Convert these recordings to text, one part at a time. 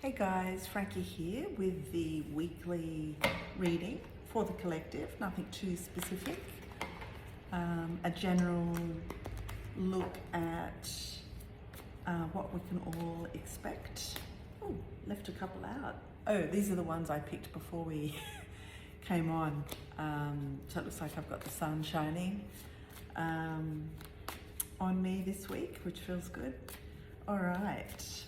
Hey guys, Frankie here with the weekly reading for the collective, nothing too specific. A general look at what we can all expect. Oh, left a couple out. Oh, these are the ones I picked before we came on. So it looks like I've got the sun shining on me this week, which feels good. All right.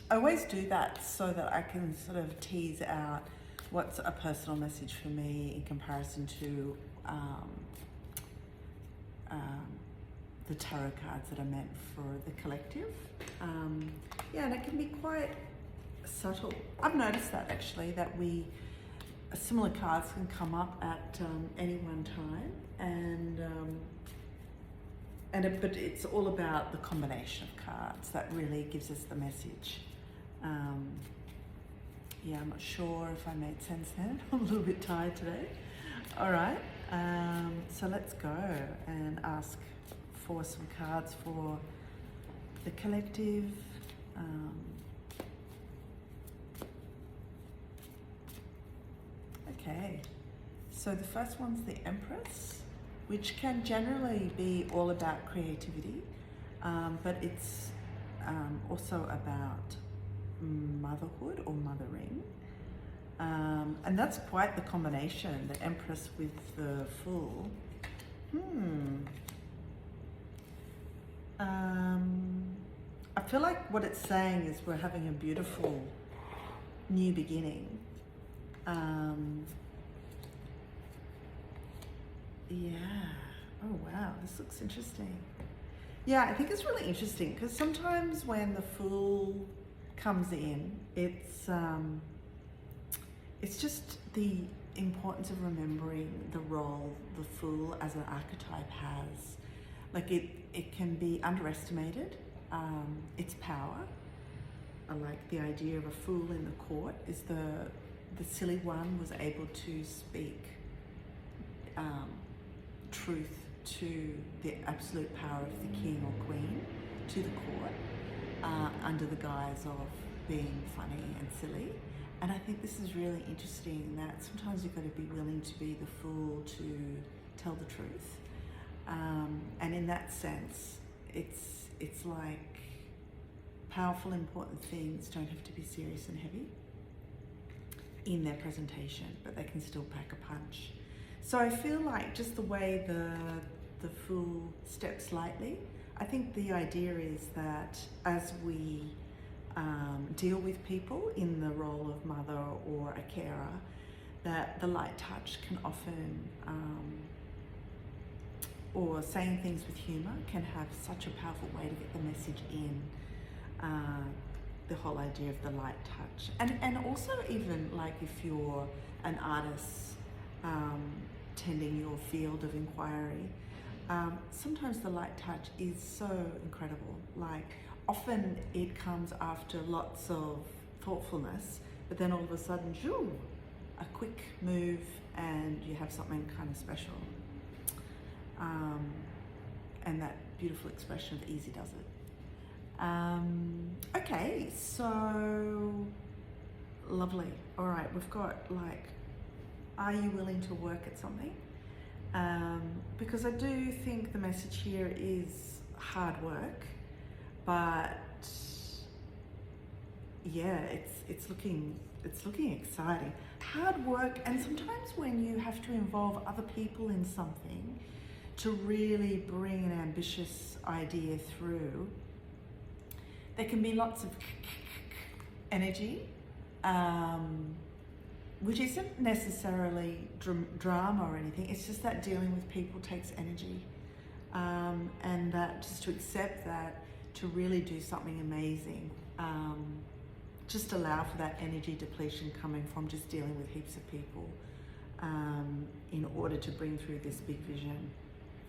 I always do that so that I can sort of tease out what's a personal message for me in comparison to the tarot cards that are meant for the collective. Yeah, and it can be quite subtle. I've noticed that actually, that similar cards can come up at any one time, but it's all about the combination of cards that really gives us the message. Yeah, I'm not sure if I made sense then. I'm a little bit tired today. All right, so let's go and ask for some cards for the collective. Okay, so the first one's the Empress, which can generally be all about creativity, but it's also about motherhood or mothering. And that's quite the combination, the Empress with the Fool. I feel like what it's saying is we're having a beautiful new beginning. Yeah. Oh wow, this looks interesting. Yeah, I think it's really interesting because sometimes when the Fool comes in, it's just the importance of remembering the role the Fool as an archetype has. Like it can be underestimated, its power. I like the idea of a fool in the court is the silly one was able to speak truth to the absolute power of the king or queen to the court under the guise of being funny and silly. And I think this is really interesting that sometimes you've got to be willing to be the fool to tell the truth. And in that sense, it's like powerful, important things don't have to be serious and heavy in their presentation, but they can still pack a punch. So I feel like just the way the Fool steps lightly, I think the idea is that as we deal with people in the role of mother or a carer, that the light touch can often, or saying things with humour can have such a powerful way to get the message in. The whole idea of the light touch. And also even like if you're an artist tending your field of inquiry, sometimes the light touch is so incredible. Like often it comes after lots of thoughtfulness, but then all of a sudden, shoo, a quick move and you have something kind of special. And that beautiful expression of easy does it. Okay, so lovely. All right, we've got like, are you willing to work at something? Because I do think the message here is hard work, but yeah, it's looking exciting. Hard work, and sometimes when you have to involve other people in something to really bring an ambitious idea through, there can be lots of energy, which isn't necessarily drama or anything. It's just that dealing with people takes energy, and that just to accept that, to really do something amazing, just allow for that energy depletion coming from just dealing with heaps of people in order to bring through this big vision.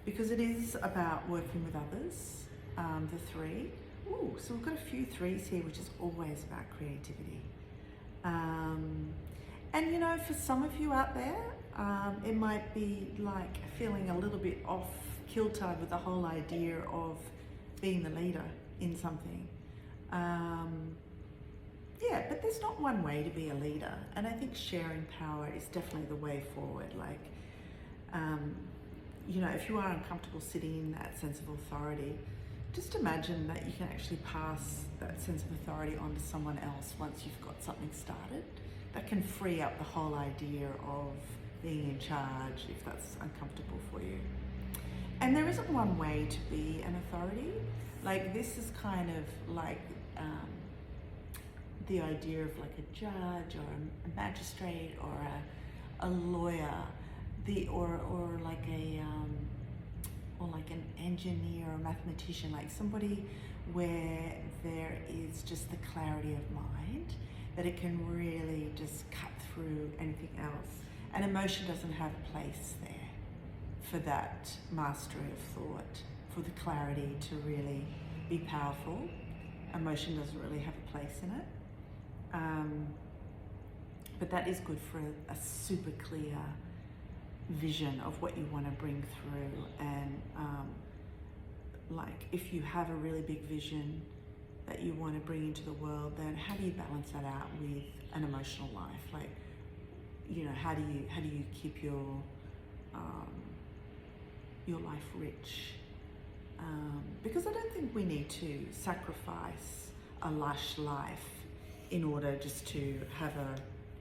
Because it is about working with others, the three. Ooh, so we've got a few threes here, which is always about creativity. And you know, for some of you out there, it might be like feeling a little bit off kilter with the whole idea of being the leader in something. Yeah, but But there's not one way to be a leader, and I think sharing power is definitely the way forward. Like, you know, if you are uncomfortable sitting in that sense of authority, just imagine that you can actually pass that sense of authority on to someone else once you've got something started. That can free up the whole idea of being in charge if that's uncomfortable for you. And there isn't one way to be an authority. Like, this is kind of like the idea of like a judge or a magistrate or a lawyer, or like an engineer or a mathematician, like somebody where there is just the clarity of mind, that it can really just cut through anything else. And emotion doesn't have a place there for that mastery of thought, for the clarity to really be powerful. Emotion doesn't really have a place in it. But that is good for a super clear vision of what you want to bring through. And like, if you have a really big vision that you want to bring into the world, then how do you balance that out with an emotional life? Like, you know, how do you keep your life rich? Because I don't think we need to sacrifice a lush life in order just to have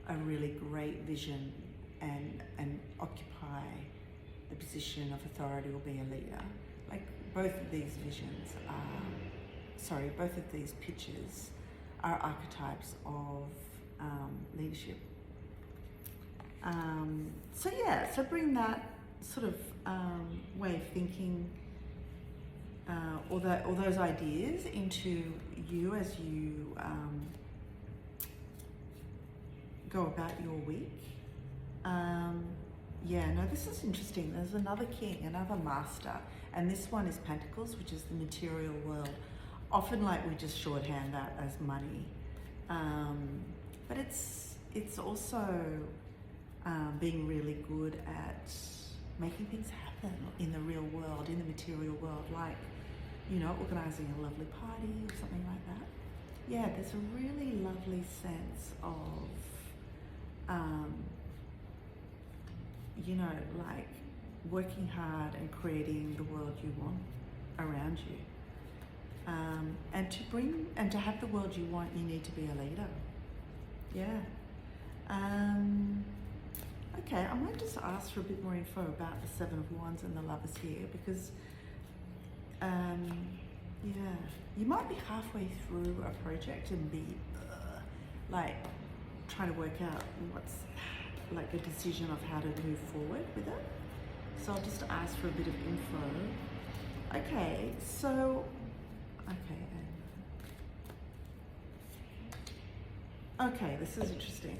a really great vision and occupy the position of authority or be a leader. Like, both of these visions both of these pictures are archetypes of leadership. So bring that sort of way of thinking, or those ideas into you as you go about your week. This is interesting. There's another king, another master, and this one is Pentacles, which is the material world. Often, like, we just shorthand that as money, but it's also being really good at making things happen in the real world, in the material world, like, you know, organizing a lovely party or something like that. Yeah, there's a really lovely sense of you know, like, working hard and creating the world you want around you. And to have the world you want, you need to be a leader. Yeah. Okay, I might just ask for a bit more info about the Seven of Wands and the Lovers here, because you might be halfway through a project and be like trying to work out what's like a decision of how to move forward with it. So I'll just ask for a bit of info. Okay, so okay, this is interesting.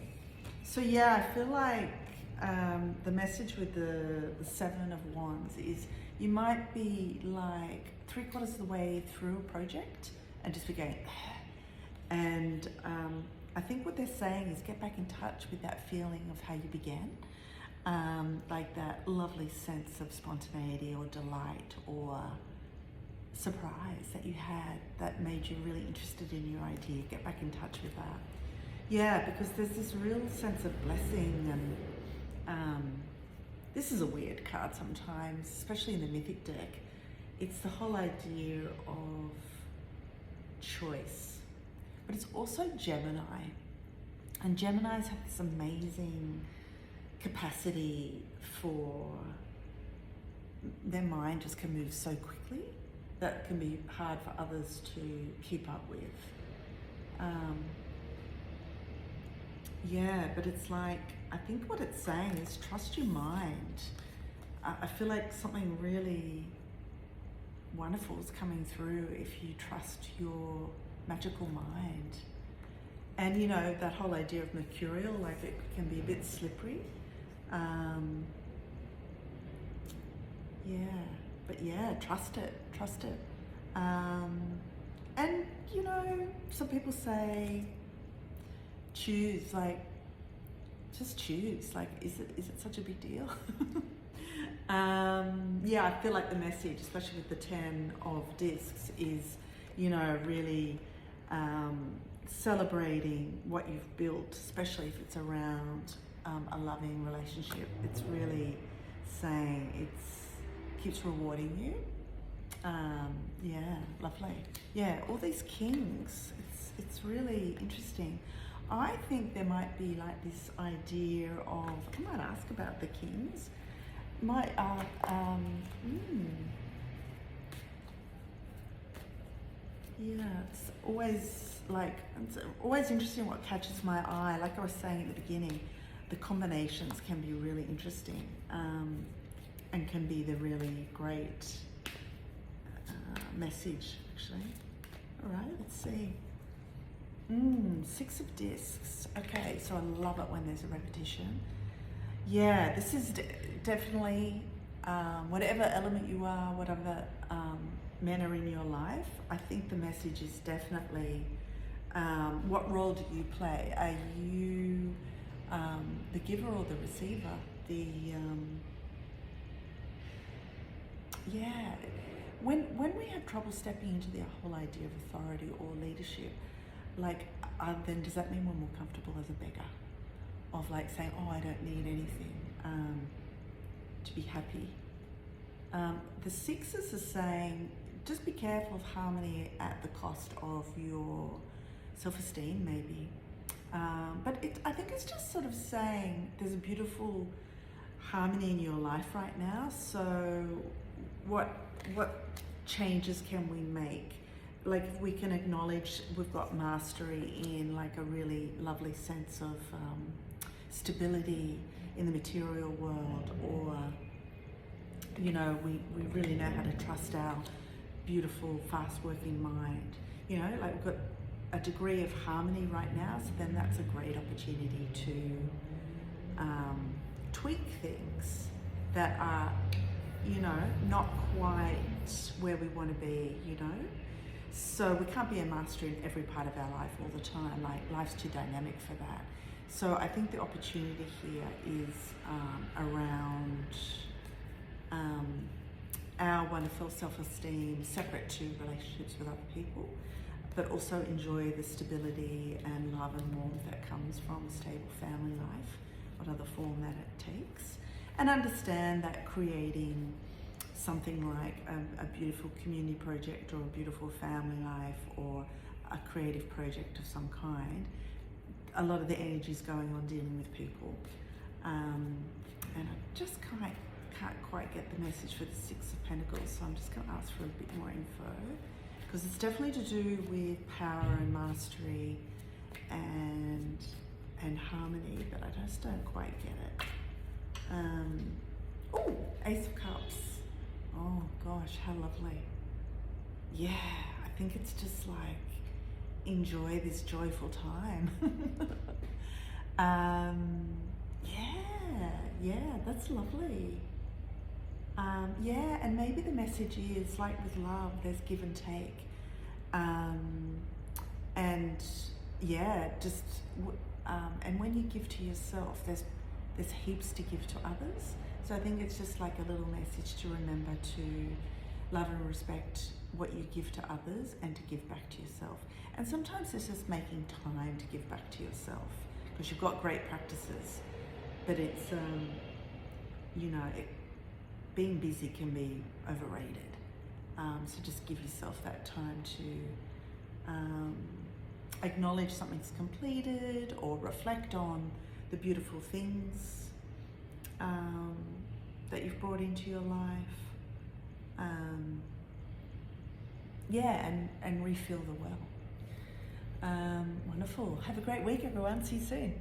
So yeah, I feel like the message with the Seven of Wands is you might be like 3/4 of the way through a project and just be going, and I think what they're saying is get back in touch with that feeling of how you began, like that lovely sense of spontaneity or delight or surprise that you had that made you really interested in your idea. Get back in touch with that. Yeah, because there's this real sense of blessing, and this is a weird card sometimes, especially in the Mythic deck. It's the whole idea of choice, but it's also Gemini, and Geminis have this amazing capacity for their mind just can move so quickly that can be hard for others to keep up with. Yeah, but it's like, I think what it's saying is trust your mind. I feel like something really wonderful is coming through if you trust your magical mind. And you know, that whole idea of mercurial, like, it can be a bit slippery. Trust it. And you know, some people say choose, like, just choose, like, is it such a big deal? I feel like the message, especially with the 10 of discs, is, you know, really celebrating what you've built, especially if it's around a loving relationship. It's really saying keeps rewarding you. Yeah, lovely. Yeah, all these kings. It's really interesting. I think there might be like this idea of, I might ask about the kings. Might yeah, it's always interesting what catches my eye. Like I was saying at the beginning, the combinations can be really interesting, and can be the really great message actually. All right, let's see. Six of discs. Okay, so I love it when there's a repetition. Yeah, this is definitely whatever element you are, whatever men are in your life. I think the message is definitely what role do you play? Are you the giver or the receiver? Yeah. When we have trouble stepping into the whole idea of authority or leadership, like then does that mean we're more comfortable as a beggar? Of like saying, oh, I don't need anything to be happy. The sixes are saying, just be careful of harmony at the cost of your self-esteem, maybe. But I think it's just sort of saying there's a beautiful harmony in your life right now. So what changes can we make? Like if we can acknowledge we've got mastery in like a really lovely sense of stability in the material world, or you know, we really know how to trust our beautiful, fast-working mind. You know, like we've got a degree of harmony right now, so then that's a great opportunity to tweak things that are, you know, not quite where we want to be, you know. So we can't be a master in every part of our life all the time. Like life's too dynamic for that. So I think the opportunity here is around our wonderful self-esteem, separate to relationships with other people, but also enjoy the stability and love and warmth that comes from a stable family life, whatever form that it takes, and understand that creating something like a beautiful community project or a beautiful family life or a creative project of some kind, a lot of the energy is going on dealing with people. And I just can't quite get the message for the Six of Pentacles, so I'm just going to ask for a bit more info, because it's definitely to do with power and mastery and harmony, but I just don't quite get it. Oh, Ace of Cups. Oh gosh, how lovely. Yeah, I think it's just like, enjoy this joyful time. Yeah, that's lovely. Yeah, and maybe the message is like with love, there's give and take. And yeah, just, and when you give to yourself, there's heaps to give to others. So I think it's just like a little message to remember to love and respect what you give to others and to give back to yourself. And sometimes it's just making time to give back to yourself, because you've got great practices, but it's, you know, being busy can be overrated. So just give yourself that time to acknowledge something's completed or reflect on the beautiful things that you've brought into your life. Yeah, and refill the well. Wonderful. Have a great week, everyone. See you soon.